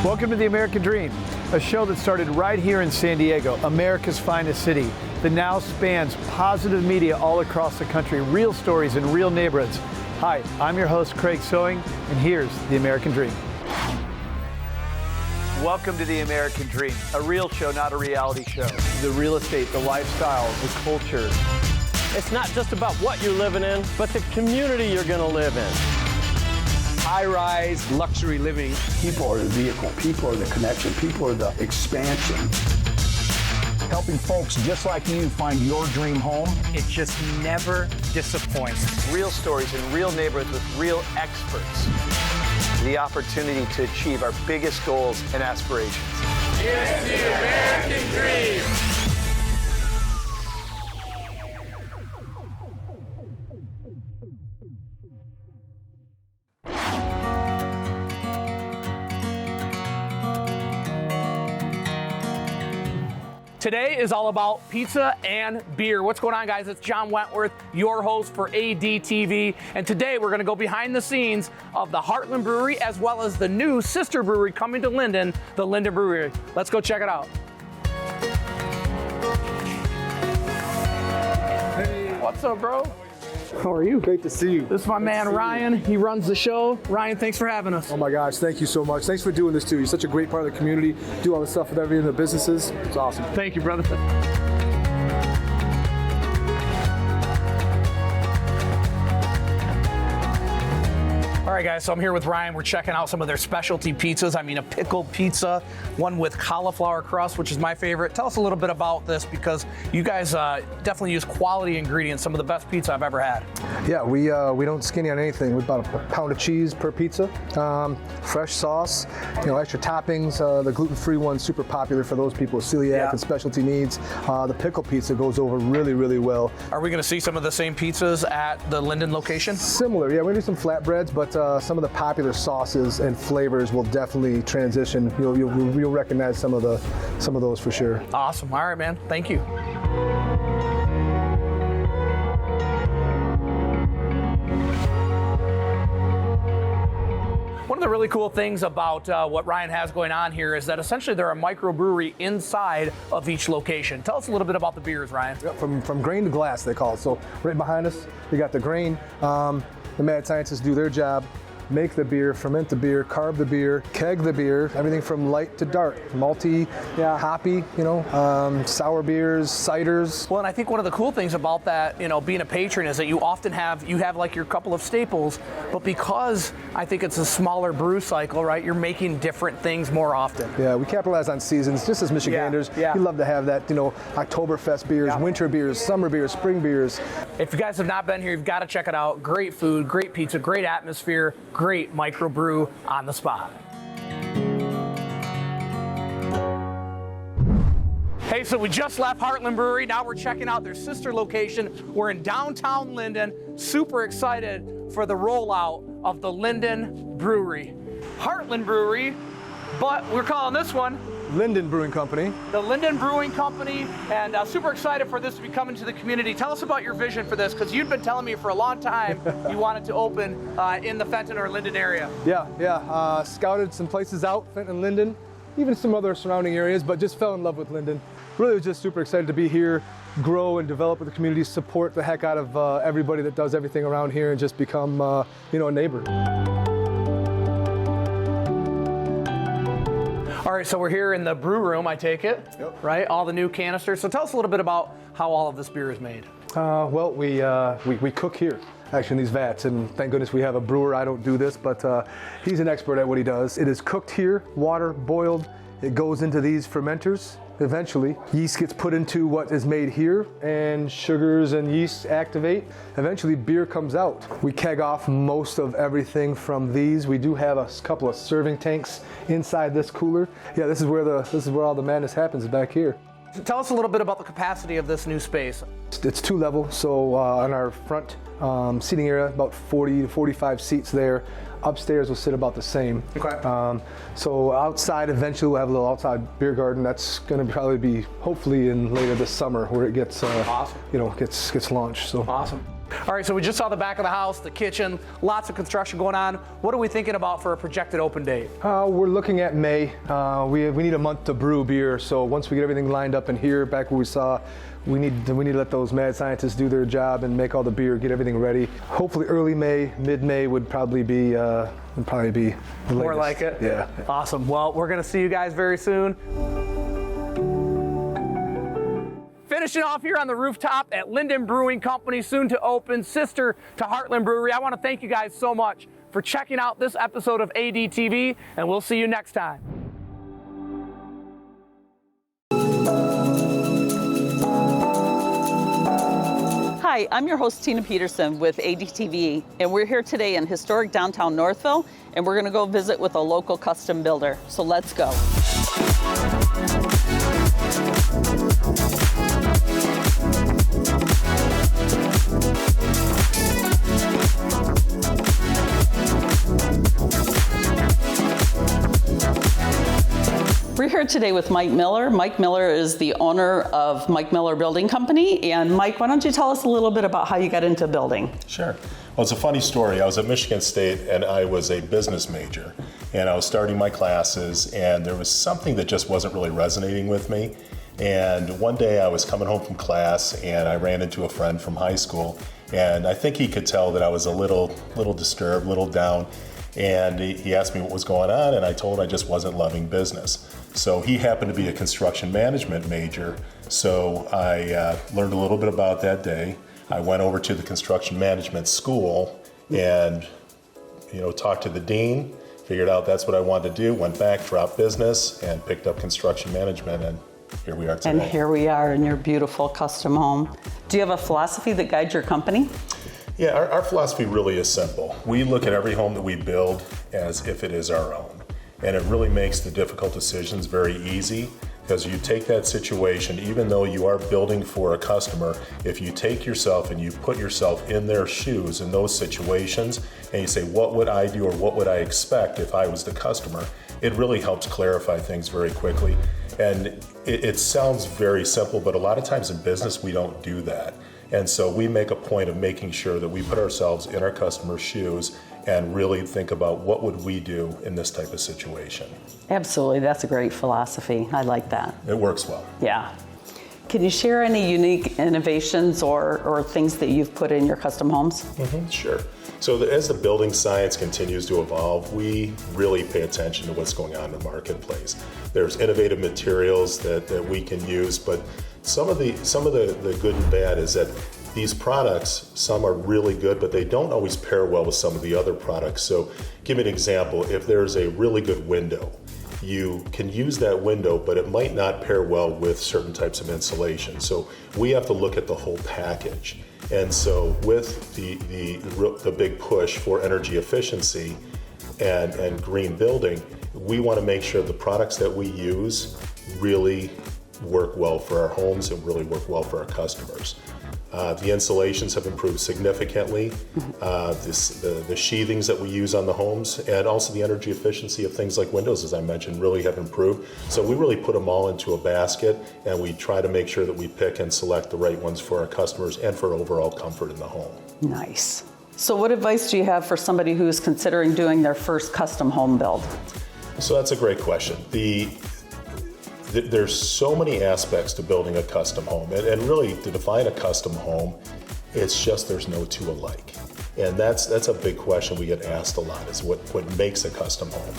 Welcome to The American Dream, a show that started right here in San Diego, America's finest city, that now spans positive media all across the country, real stories in real neighborhoods. Hi, I'm your host, Craig Sewing, and here's The American Dream. Welcome to The American Dream, a real show, not a reality show. The real estate, the lifestyle, the culture. It's not just about what you're living in, but the community you're going to live in. High-rise luxury living. People are the vehicle, people are the connection, people are the expansion. Helping folks just like you find your dream home. It just never disappoints. Real stories in real neighborhoods with real experts. The opportunity to achieve our biggest goals and aspirations. It's the American Dream. Today is all about pizza and beer. What's going on, guys? It's John Wentworth, your host for ADTV. And today we're going to go behind the scenes of the Heartland Brewery as well as the new sister brewery coming to Linden, the Linden Brewery. Let's go check it out. Hey. What's up, bro? How are you? Great to see you. This is my man, Ryan. He runs the show. Ryan, thanks for having us. Oh my gosh, thank you so much. Thanks for doing this too. You're such a great part of the community. Do all the stuff with everything, the businesses. It's awesome. Thank you, brother. All right, guys, so I'm here with Ryan. We're checking out some of their specialty pizzas. I mean, a pickled pizza, one with cauliflower crust, which is my favorite. Tell us a little bit about this, because you guys definitely use quality ingredients, some of the best pizza I've ever had. Yeah, we don't skinny on anything. We've about a pound of cheese per pizza, fresh sauce, extra toppings. The gluten-free one's super popular for those people with celiac and specialty needs. The pickle pizza goes over really, really well. Are we going to see some of the same pizzas at the Linden location? Similar, yeah. We do some flatbreads, but some of the popular sauces and flavors will definitely transition. You'll recognize some of those for sure. Awesome. All right, man. Thank you. One of the really cool things about what Ryan has going on here is that essentially they're a microbrewery inside of each location. Tell us a little bit about the beers, Ryan. Yep, from grain to glass, they call it. So right behind us, we got the grain. The mad scientists do their job, make the beer, ferment the beer, carb the beer, keg the beer, everything from light to dark, malty, hoppy, sour beers, ciders. Well, and I think one of the cool things about that, being a patron, is that you often have like your couple of staples, but because I think it's a smaller brew cycle, right, you're making different things more often. Yeah, we capitalize on seasons, just as Michiganders. We love to have that, Oktoberfest beers, winter beers, summer beers, spring beers. If you guys have not been here, you've got to check it out. Great food, great pizza, great atmosphere, great microbrew on the spot. Hey, so we just left Heartland Brewery. Now we're checking out their sister location. We're in downtown Linden. Super excited for the rollout of the Linden Brewery. Heartland Brewery, but we're calling this one Linden Brewing Company. The Linden Brewing Company, and super excited for this to be coming to the community. Tell us about your vision for this, because you've been telling me for a long time you wanted to open in the Fenton or Linden area. Yeah. Scouted some places out, Fenton, Linden, even some other surrounding areas, but just fell in love with Linden. Really was just super excited to be here, grow and develop with the community, support the heck out of everybody that does everything around here, and just become a neighbor. All right, so we're here in the brew room, I take it, right? All the new canisters. So tell us a little bit about how all of this beer is made. Well, we cook here, actually, in these vats, and thank goodness we have a brewer. I don't do this, but he's an expert at what he does. It is cooked here, water, boiled. It goes into these fermenters. Eventually, yeast gets put into what is made here, and sugars and yeast activate. Eventually, beer comes out. We keg off most of everything from these. We do have a couple of serving tanks inside this cooler. Yeah, this is where all the madness happens, back here. Tell us a little bit about the capacity of this new space. It's 2 level, so on our front seating area, about 40 to 45 seats there. Upstairs will sit about the same. Okay. So outside, eventually we'll have a little outside beer garden. That's going to probably be hopefully in later this summer, where it gets, awesome. Gets launched. So awesome. All right, so we just saw the back of the house, the kitchen, lots of construction going on. What are we thinking about for a projected open date? We're looking at May. We need a month to brew beer, so once we get everything lined up in here, back where we saw, we need to let those mad scientists do their job and make all the beer, get everything ready. Hopefully early May, mid-May would probably be the More latest. like it? Yeah. Awesome. Well, we're going to see you guys very soon. Finishing off here on the rooftop at Linden Brewing Company, soon to open, sister to Heartland Brewery. I want to thank you guys so much for checking out this episode of ADTV, and we'll see you next time. Hi, I'm your host Tina Peterson with ADTV, and we're here today in historic downtown Northville, and we're going to go visit with a local custom builder. So let's go. We're here today with Mike Miller. Mike Miller is the owner of Mike Miller Building Company. And Mike, why don't you tell us a little bit about how you got into building? Sure. Well, it's a funny story. I was at Michigan State and I was a business major. And I was starting my classes and there was something that just wasn't really resonating with me. And one day I was coming home from class and I ran into a friend from high school. And I think he could tell that I was a little disturbed, a little down. And he asked me what was going on, and I told him I just wasn't loving business. So he happened to be a construction management major, so I learned a little bit about that day. I went over to the construction management school and talked to the dean, figured out that's what I wanted to do, went back, dropped business, and picked up construction management, and here we are today. And here we are in your beautiful custom home. Do you have a philosophy that guides your company? Yeah, our philosophy really is simple. We look at every home that we build as if it is our own. And it really makes the difficult decisions very easy because you take that situation, even though you are building for a customer, if you take yourself and you put yourself in their shoes in those situations and you say, what would I do or what would I expect if I was the customer? It really helps clarify things very quickly. And it sounds very simple, but a lot of times in business, we don't do that. And so we make a point of making sure that we put ourselves in our customers' shoes and really think about what would we do in this type of situation. Absolutely, that's a great philosophy. I like that. It works well. Yeah. Can you share any unique innovations or things that you've put in your custom homes? Mm-hmm, sure. So as the building science continues to evolve, we really pay attention to what's going on in the marketplace. There's innovative materials that we can use, but some of the good and bad is that these products, some are really good, but they don't always pair well with some of the other products. So give me an example. If there's a really good window, you can use that window, but it might not pair well with certain types of insulation. So we have to look at the whole package. And so with the big push for energy efficiency and green building, we want to make sure the products that we use really work well for our homes and really work well for our customers. The insulations have improved significantly. The sheathings that we use on the homes and also the energy efficiency of things like windows, as I mentioned, really have improved. So we really put them all into a basket and we try to make sure that we pick and select the right ones for our customers and for overall comfort in the home. Nice. So what advice do you have for somebody who's considering doing their first custom home build? So that's a great question. There's so many aspects to building a custom home, and really to define a custom home, it's just there's no two alike. And that's a big question we get asked a lot, is what makes a custom home.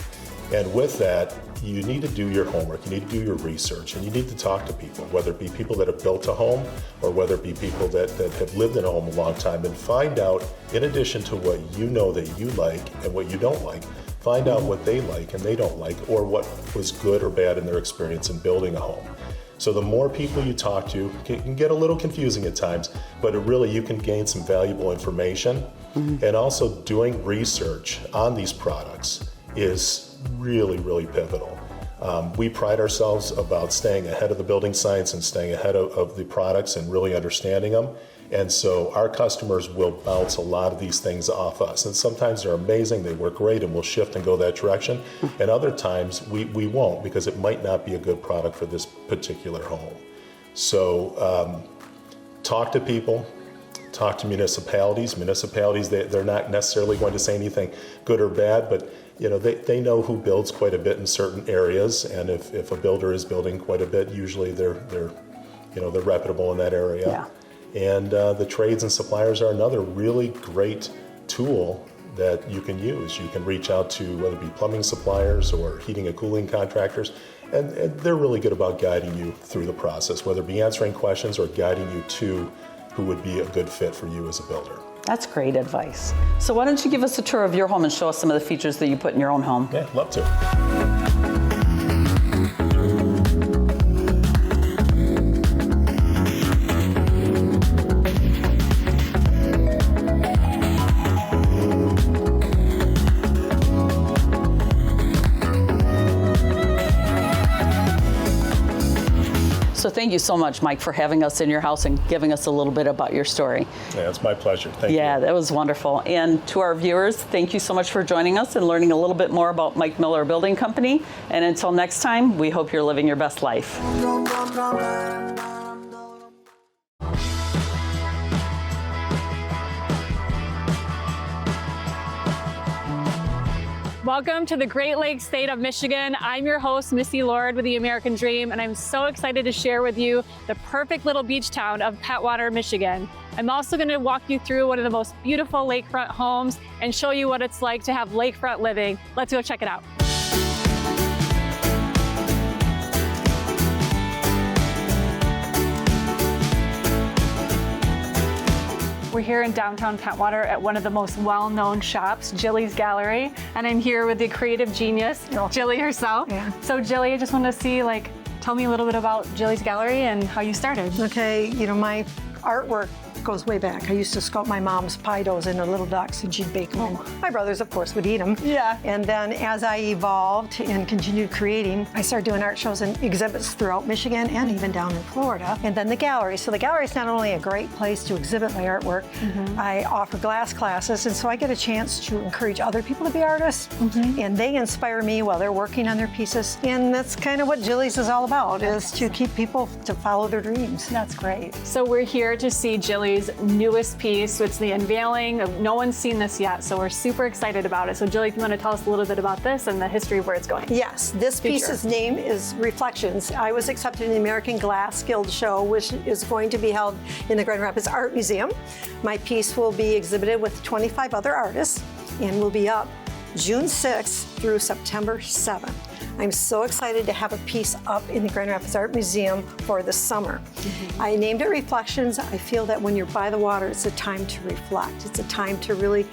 And with that, you need to do your homework, you need to do your research, and you need to talk to people, whether it be people that have built a home or whether it be people that have lived in a home a long time, and find out, in addition to what you know that you like and what you don't like, find out what they like and they don't like, or what was good or bad in their experience in building a home. So the more people you talk to, it can get a little confusing at times, but you can gain some valuable information. And also doing research on these products is really, really pivotal. We pride ourselves about staying ahead of the building science and staying ahead of the products and really understanding them. And so our customers will bounce a lot of these things off us. And sometimes they're amazing, they work great, and we'll shift and go that direction. And other times we won't, because it might not be a good product for this particular home. So talk to people, talk to municipalities. Municipalities, they're not necessarily going to say anything good or bad, but they know who builds quite a bit in certain areas, and if a builder is building quite a bit, usually they're reputable in that area. Yeah. And the trades and suppliers are another really great tool that you can use. You can reach out to whether it be plumbing suppliers or heating and cooling contractors, and they're really good about guiding you through the process, whether it be answering questions or guiding you to who would be a good fit for you as a builder. That's great advice. So why don't you give us a tour of your home and show us some of the features that you put in your own home? Yeah, love to. So thank you so much, Mike, for having us in your house and giving us a little bit about your story. Yeah, it's my pleasure. Thank you. Yeah, that was wonderful. And to our viewers, thank you so much for joining us and learning a little bit more about Mike Miller Building Company. And until next time, we hope you're living your best life. Welcome to the Great Lakes state of Michigan. I'm your host, Missy Lord with the American Dream, and I'm so excited to share with you the perfect little beach town of Petwater, Michigan. I'm also going to walk you through one of the most beautiful lakefront homes and show you what it's like to have lakefront living. Let's go check it out. We're here in downtown Petwater at one of the most well-known shops, Jilly's Gallery, and I'm here with the creative genius, Jilly herself. Yeah. So Jilly, I just want to see, tell me a little bit about Jilly's Gallery and how you started. Okay, my artwork goes way back. I used to sculpt my mom's pie doughs into little ducks, and she'd bake them. And my brothers, of course, would eat them. Yeah. And then as I evolved and continued creating, I started doing art shows and exhibits throughout Michigan and even down in Florida. And then the gallery. So the gallery is not only a great place to exhibit my artwork, I offer glass classes, and so I get a chance to encourage other people to be artists, and they inspire me while they're working on their pieces. And that's kind of what Jilly's is all about, is to keep people to follow their dreams. That's great. So we're here to see Jilly's newest piece. It's the unveiling. No one's seen this yet, so we're super excited about it. So Jilly, if you want to tell us a little bit about this and the history of where it's going. Yes, this piece's name is Reflections. I was accepted in the American Glass Guild show, which is going to be held in the Grand Rapids Art Museum. My piece will be exhibited with 25 other artists and will be up June 6th through September 7th. I'm so excited to have a piece up in the Grand Rapids Art Museum for the summer. I named it Reflections. I feel that when you're by the water, it's a time to reflect. It's a time to really,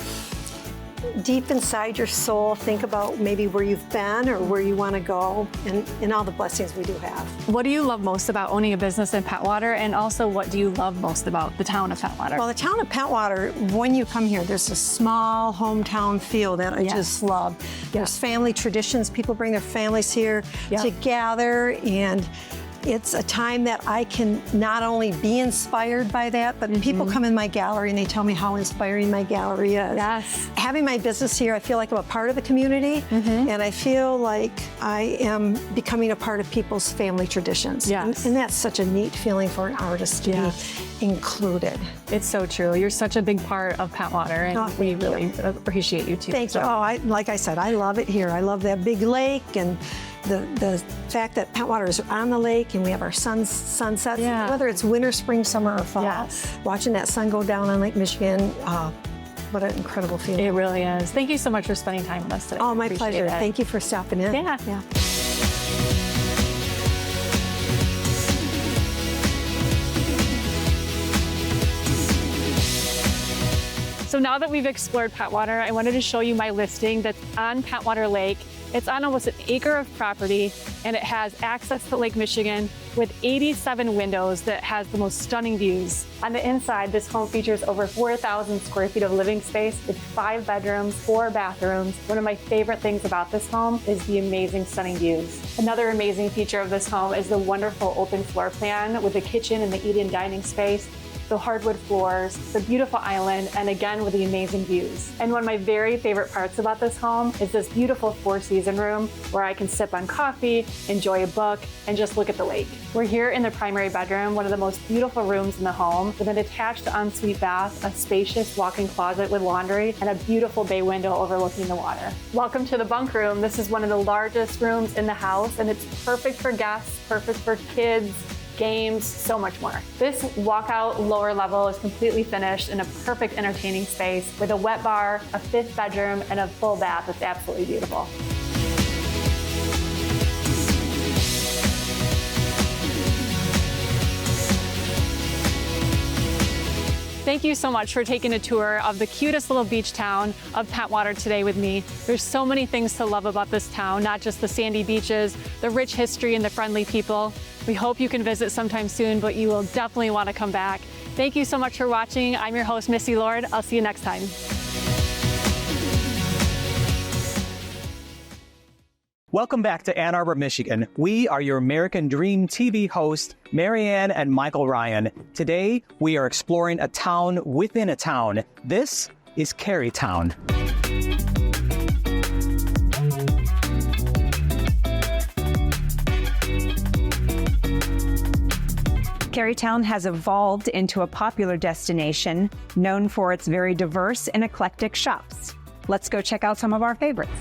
deep inside your soul, think about maybe where you've been or where you want to go, and all the blessings we do have. What do you love most about owning a business in Petwater, and also what do you love most about the town of Petwater? Well, the town of Petwater, when you come here, there's a small hometown feel that I just love. There's family traditions. People bring their families here to gather, and it's a time that I can not only be inspired by that, but people come in my gallery and they tell me how inspiring my gallery is. Yes. Having my business here, I feel like I'm a part of the community, and I feel like I am becoming a part of people's family traditions. Yes. And that's such a neat feeling for an artist to be included. It's so true. You're such a big part of Petwater, and we really appreciate you too. Thank you. Oh, like I said, I love it here. I love that big lake and the fact that Petwater is on the lake and we have our sunsets, whether it's winter, spring, summer, or fall. Watching that sun go down on Lake Michigan, what an incredible feeling. It really is. Thank you so much for spending time with us today. Oh, my pleasure. Thank you for stopping in. Yeah. So now that we've explored Petwater, I wanted to show you my listing that's on Petwater Lake. It's on almost an acre of property, and it has access to Lake Michigan with 87 windows that has the most stunning views. On the inside, this home features over 4,000 square feet of living space with 5 bedrooms, 4 bathrooms. One of my favorite things about this home is the amazing stunning views. Another amazing feature of this home is the wonderful open floor plan with the kitchen and the eat-in dining space. the hardwood floors, the beautiful island, and again with the amazing views. And one of my very favorite parts about this home is this beautiful four-season room where I can sip on coffee, enjoy a book, and just look at the lake. We're here in the primary bedroom, one of the most beautiful rooms in the home, with an attached ensuite bath, a spacious walk-in closet with laundry, and a beautiful bay window overlooking the water. Welcome to the bunk room. This is one of the largest rooms in the house, and it's perfect for guests, perfect for kids, games, so much more. This walkout lower level is completely finished in a perfect entertaining space with a wet bar, a 5th bedroom, and a full bath. It's absolutely beautiful. Thank you so much for taking a tour of the cutest little beach town of Pentwater today with me. There's so many things to love about this town, not just the sandy beaches, the rich history, and the friendly people. We hope you can visit sometime soon, but you will definitely want to come back. Thank you so much for watching. I'm your host, Missy Lord. I'll see you next time. Welcome back to Ann Arbor, Michigan. We are your American Dream TV hosts, Marianne and Michael Ryan. Today, we are exploring a town within a town. This is Carytown. Carytown has evolved into a popular destination known for its very diverse and eclectic shops. Let's go check out some of our favorites.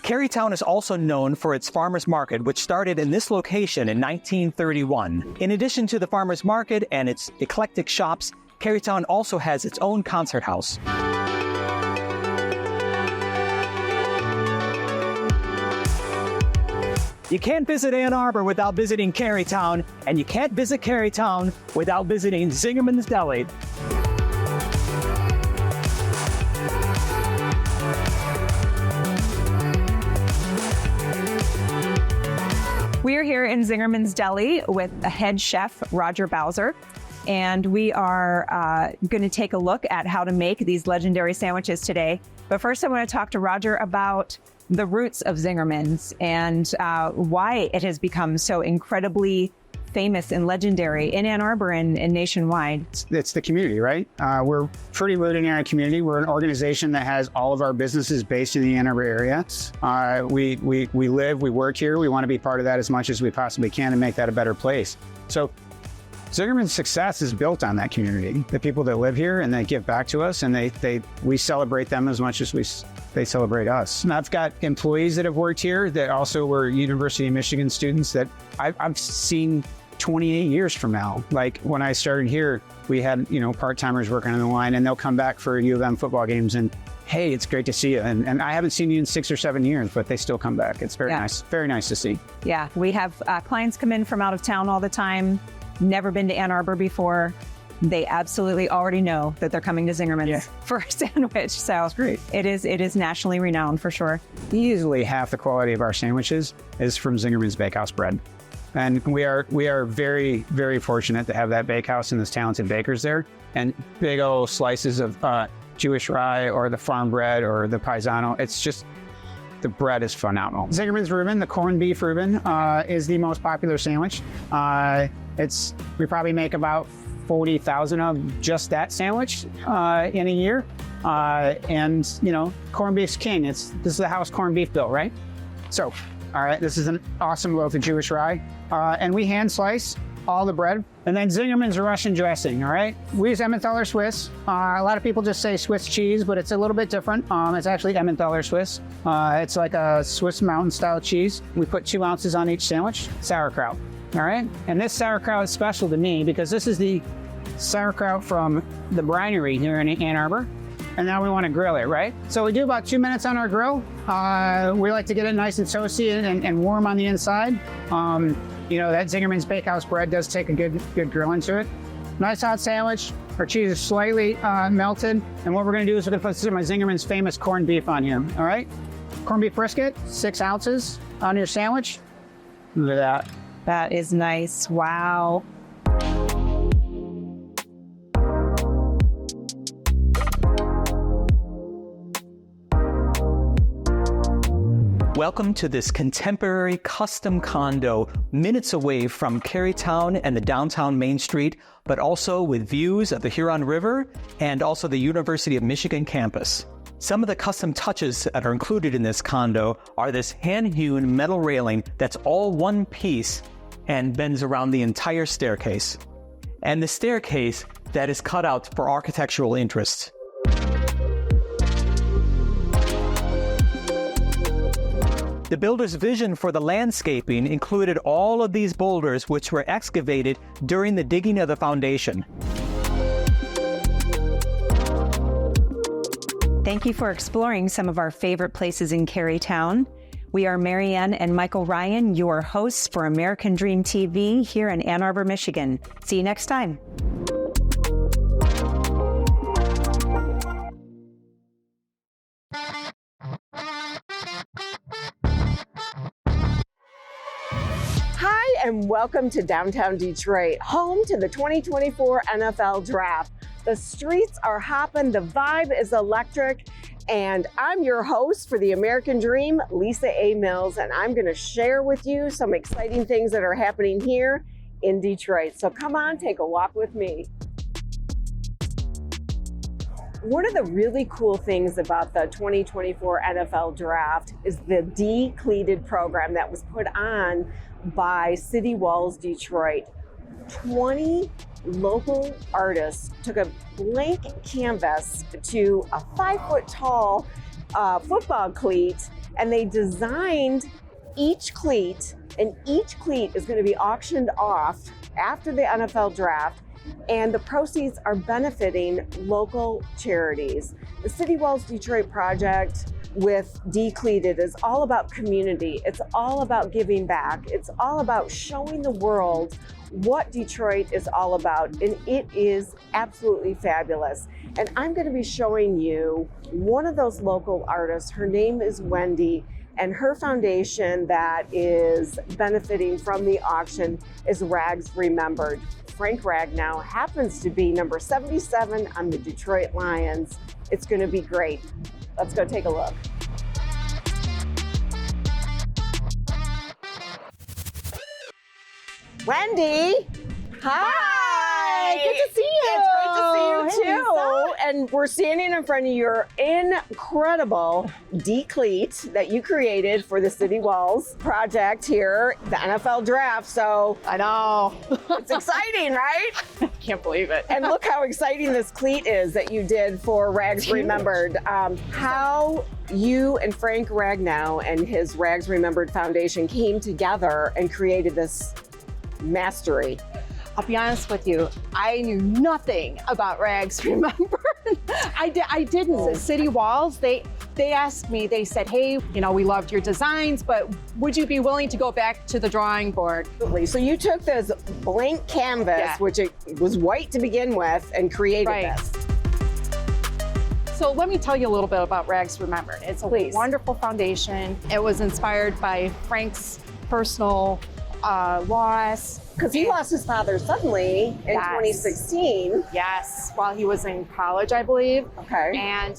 Carytown is also known for its farmers market, which started in this location in 1931. In addition to the farmers market and its eclectic shops, Carytown also has its own concert house. You can't visit Ann Arbor without visiting Carytown, and you can't visit Carytown without visiting Zingerman's Deli. We are here in Zingerman's Deli with the head chef, Roger Bowser, and we are going to take a look at how to make these legendary sandwiches today. But first, I want to talk to Roger about the roots of Zingerman's and why it has become so incredibly famous and legendary in Ann Arbor and nationwide. It's the community, right? We're pretty rooted in our community. We're an organization that has all of our businesses based in the Ann Arbor area. We live, we work here. We want to be part of that as much as we possibly can and make that a better place. So Zingerman's success is built on that community. The people that live here and they give back to us, and we celebrate them as much as they celebrate us. And I've got employees that have worked here that also were University of Michigan students that I've seen 28 years from now. Like when I started here, we had, part-timers working on the line, and they'll come back for U of M football games and, hey, it's great to see you. And I haven't seen you in 6 or 7 years, but they still come back. It's very nice. Very nice to see. Yeah, we have clients come in from out of town all the time, never been to Ann Arbor before. They absolutely already know that they're coming to Zingerman's for a sandwich. So that's great. It is nationally renowned for sure. Easily half the quality of our sandwiches is from Zingerman's Bakehouse bread. And we are very, very fortunate to have that bakehouse and those talented bakers there. And big old slices of Jewish rye or the farm bread or the paisano. It's just, the bread is phenomenal. Zingerman's Reuben, the corned beef Reuben, is the most popular sandwich. We probably make about 40,000 of just that sandwich in a year. And corned beef's king. This is the house corned beef bill, right? So, all right, this is an awesome loaf of Jewish rye. And we hand slice all the bread. And then Zingerman's Russian dressing, all right? We use Emmentaler Swiss. A lot of people just say Swiss cheese, but it's a little bit different. It's actually Emmentaler Swiss. It's like a Swiss mountain style cheese. We put 2 ounces on each sandwich. Sauerkraut, all right? And this sauerkraut is special to me because this is the sauerkraut from the Winery here in Ann Arbor. And now we want to grill it, right? So we do about 2 minutes on our grill. We like to get it nice and toasty and warm on the inside. That Zingerman's Bakehouse bread does take a good grill into it. Nice hot sandwich. Our cheese is slightly melted. And what we're gonna do is we're gonna put some of Zingerman's famous corned beef on here, all right? Corned beef brisket, 6 ounces on your sandwich. Look at that. That is nice, wow. Welcome to this contemporary custom condo minutes away from Carytown and the downtown Main Street, but also with views of the Huron River and also the University of Michigan campus. Some of the custom touches that are included in this condo are this hand-hewn metal railing that's all one piece and bends around the entire staircase. And the staircase that is cut out for architectural interest. The builder's vision for the landscaping included all of these boulders which were excavated during the digging of the foundation. Thank you for exploring some of our favorite places in Carytown. We are Marianne and Michael Ryan, your hosts for American Dream TV here in Ann Arbor, Michigan. See you next time. Hi, and welcome to downtown Detroit, home to the 2024 NFL Draft. The streets are hopping, the vibe is electric, and I'm your host for the American Dream, Lisa A. Mills, and I'm gonna share with you some exciting things that are happening here in Detroit. So come on, take a walk with me. One of the really cool things about the 2024 NFL Draft is the D-Cleated program that was put on by City Walls Detroit. 20 local artists took a blank canvas to a 5-foot-tall football cleat, and they designed each cleat, and each cleat is going to be auctioned off after the NFL Draft, and the proceeds are benefiting local charities. The City Walls Detroit project with D-Cleated is all about community. It's all about giving back. It's all about showing the world what Detroit is all about, and it is absolutely fabulous. And I'm going to be showing you one of those local artists. Her name is Wendy, and her foundation that is benefiting from the auction is Rags Remembered. Frank Ragnow happens to be number 77 on the Detroit Lions. It's going to be great. Let's go take a look. Wendy, hi. Good to see you. It's great to see you too. And we're standing in front of your incredible D-Cleat that you created for the City Walls project here, the NFL Draft. So I know it's exciting, right? Can't believe it. And look how exciting this cleat is that you did for Rags Remembered. How you and Frank Ragnow and his Rags Remembered Foundation came together and created this mastery. I'll be honest with you, I knew nothing about Rags Remembered. I didn't. City Walls, they asked me, they said, hey, you know, we loved your designs, but would you be willing to go back to the drawing board? So you took this blank canvas, which it was white to begin with, and created this. So let me tell you a little bit about Rags Remembered. It's a wonderful foundation. It was inspired by Frank's personal loss. Because he lost his father suddenly in 2016. Yes, while he was in college, I believe. Okay. And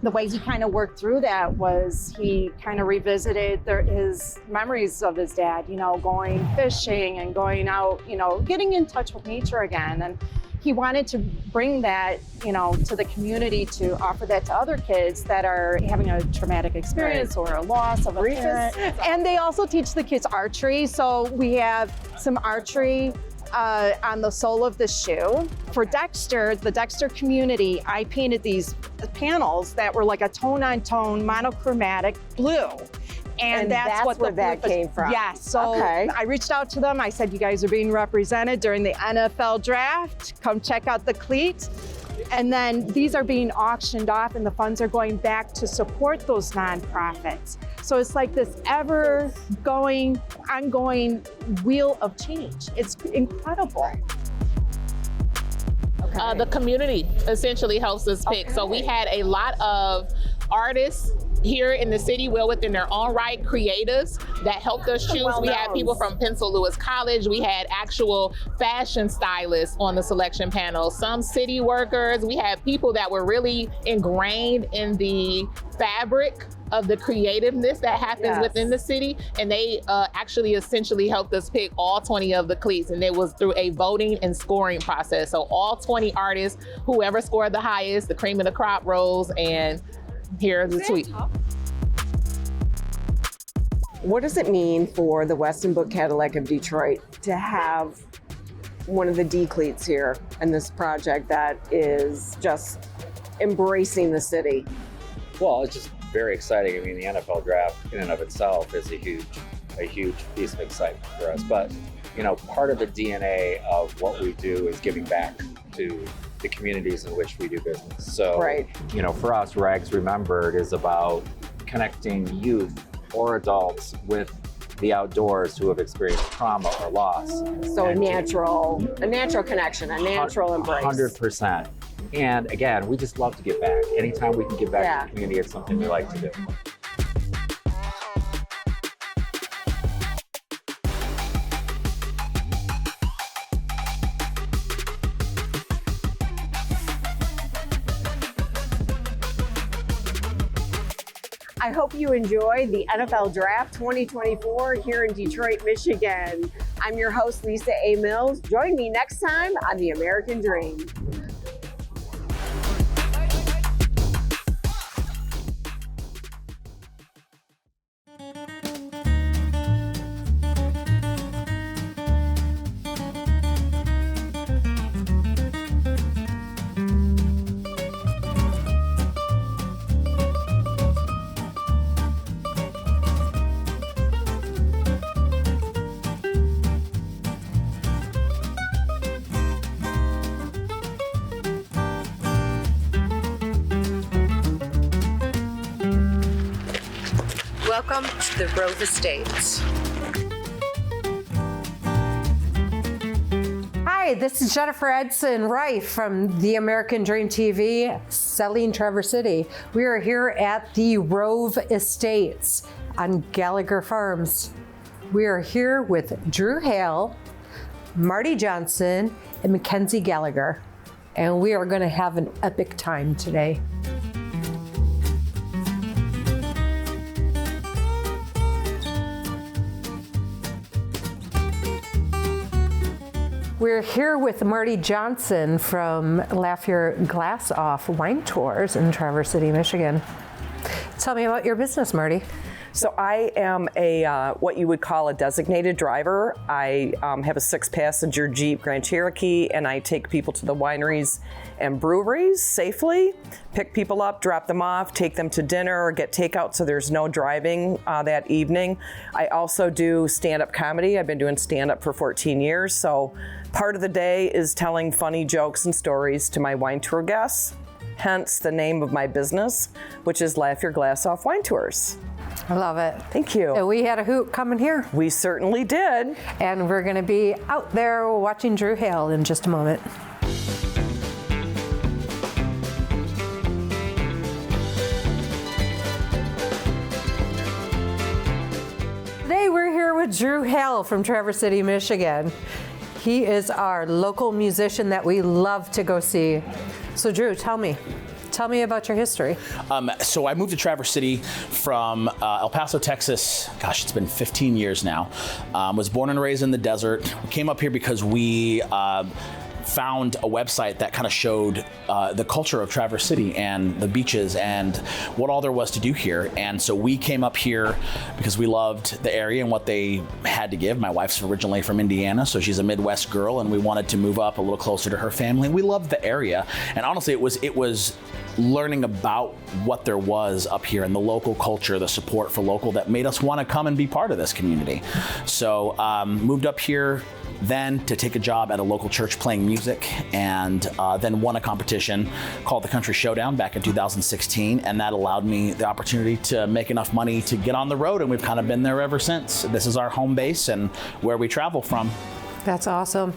the way he kind of worked through that was he kind of revisited his memories of his dad, you know, going fishing and going out, you know, getting in touch with nature again. And he wanted to bring that, you know, to the community, to offer that to other kids that are having a traumatic experience or a loss of a parent. And they also teach the kids archery. So we have some archery on the sole of the shoe. For Dexter, the Dexter community, I painted these panels that were like a tone-on-tone monochromatic blue. And that's what where that came from. Yes. So I reached out to them. I said, you guys are being represented during the NFL Draft. Come check out the cleat. And then these are being auctioned off, and the funds are going back to support those nonprofits. So it's like this ever-going, ongoing wheel of change. It's incredible. The community essentially helps us pick. So we had a lot of artists here in the city, well within their own right, creatives that helped us choose. We had people from Pencil Lewis College. We had actual fashion stylists on the selection panel, some city workers. We had people that were really ingrained in the fabric of the creativeness that happens within the city. And they actually essentially helped us pick all 20 of the cleats. And it was through a voting and scoring process. So all 20 artists, whoever scored the highest, the cream of the crop rose, and here's the tweet. What does it mean for the Weston Book Cadillac of Detroit to have one of the D cleats here in this project that is just embracing the city? Well, it's just very exciting. I mean, the NFL draft in and of itself is a huge piece of excitement for us. But, you know, part of the DNA of what we do is giving back to the communities in which we do business. So, you know, for us, Rags Remembered is about connecting youth or adults with the outdoors who have experienced trauma or loss. So a natural connection, a natural embrace. 100%. And again, we just love to give back. Anytime we can give back to the community, it's something we like to do. I hope you enjoy the NFL Draft 2024 here in Detroit, Michigan. I'm your host, Lisa A. Mills. Join me next time on The American Dream. Welcome to the Rove Estates. Hi, this is Jennifer Edson Reif from The American Dream TV, selling Traverse City. We are here at the Rove Estates on Gallagher Farms. We are here with Drew Hale, Marty Johnson, and Mackenzie Gallagher. And we are going to have an epic time today. We're here with Marty Johnson from Laugh Your Glass Off Wine Tours in Traverse City, Michigan. Tell me about your business, Marty. So I am a what you would call a designated driver. I have a 6-passenger Jeep Grand Cherokee, and I take people to the wineries and breweries safely, pick people up, drop them off, take them to dinner, or get takeout so there's no driving that evening. I also do stand-up comedy. I've been doing stand-up for 14 years, so part of the day is telling funny jokes and stories to my wine tour guests, hence the name of my business, which is Laugh Your Glass Off Wine Tours. I love it. Thank you. And we had a hoot coming here. We certainly did. And we're going to be out there watching Drew Hale in just a moment. Today we're here with Drew Hale from Traverse City, Michigan. He is our local musician that we love to go see. So Drew, tell me about your history. So I moved to Traverse City from El Paso, Texas. Gosh, it's been 15 years now. Was born and raised in the desert. We came up here because we found a website that kind of showed the culture of Traverse City and the beaches and what all there was to do here. And so we came up here because we loved the area and what they had to give. My wife's originally from Indiana, so she's a Midwest girl, and we wanted to move up a little closer to her family. We loved the area, and honestly, it was learning about what there was up here and the local culture, the support for local, that made us want to come and be part of this community. So moved up here then to take a job at a local church playing music, and then won a competition called the Country Showdown back in 2016, and that allowed me the opportunity to make enough money to get on the road, and we've kind of been there ever since. This is our home base and where we travel from. That's awesome.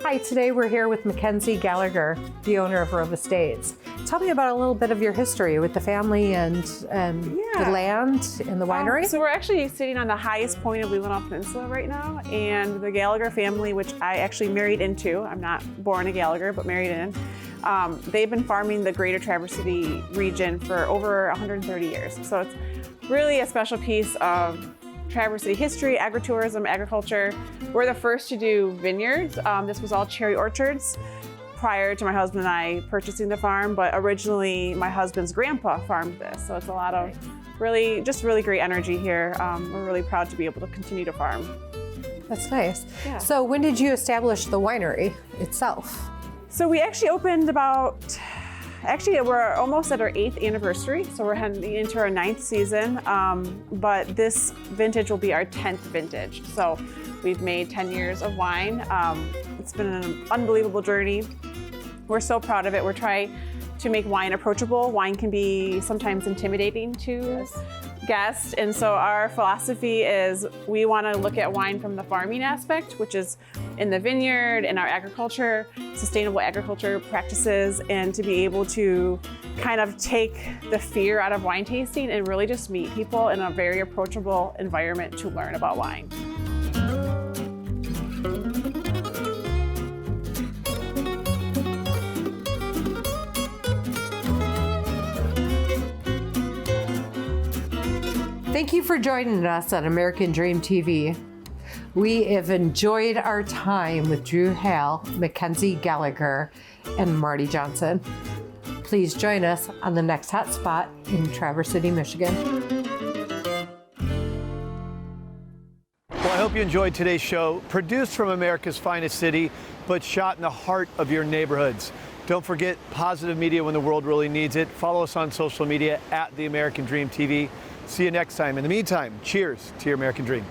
Hi, today we're here with Mackenzie Gallagher, the owner of Rove Estates. tell me about a little bit of your history with the family and the land and the winery. So we're actually sitting on the highest point of Leelanau Peninsula right now, and the Gallagher family, which I actually married into, I'm not born a Gallagher, but married in, they've been farming the greater Traverse City region for over 130 years. So it's really a special piece of Traverse City history, agritourism, agriculture. We're the first to do vineyards. This was all cherry orchards prior to my husband and I purchasing the farm, but originally my husband's grandpa farmed this. So it's a lot of really great energy here. We're really proud to be able to continue to farm. That's nice. Yeah. So when did you establish the winery itself? So we actually opened we're almost at our 8th anniversary, so we're heading into our 9th season, but this vintage will be our 10th vintage. So we've made 10 years of wine. It's been an unbelievable journey. We're so proud of it. We're trying to make wine approachable. Wine can be sometimes intimidating to guests, and so our philosophy is we want to look at wine from the farming aspect, which is in the vineyard, in our agriculture, sustainable agriculture practices, and to be able to kind of take the fear out of wine tasting and really just meet people in a very approachable environment to learn about wine. Thank you for joining us on American Dream TV. We have enjoyed our time with Drew Hale, Mackenzie Gallagher, and Marty Johnson. Please join us on the next hot spot in Traverse City, Michigan. Well, I hope you enjoyed today's show, produced from America's finest city, but shot in the heart of your neighborhoods. Don't forget positive media when the world really needs it. Follow us on social media at The American Dream TV. See you next time. In the meantime, cheers to your American dream.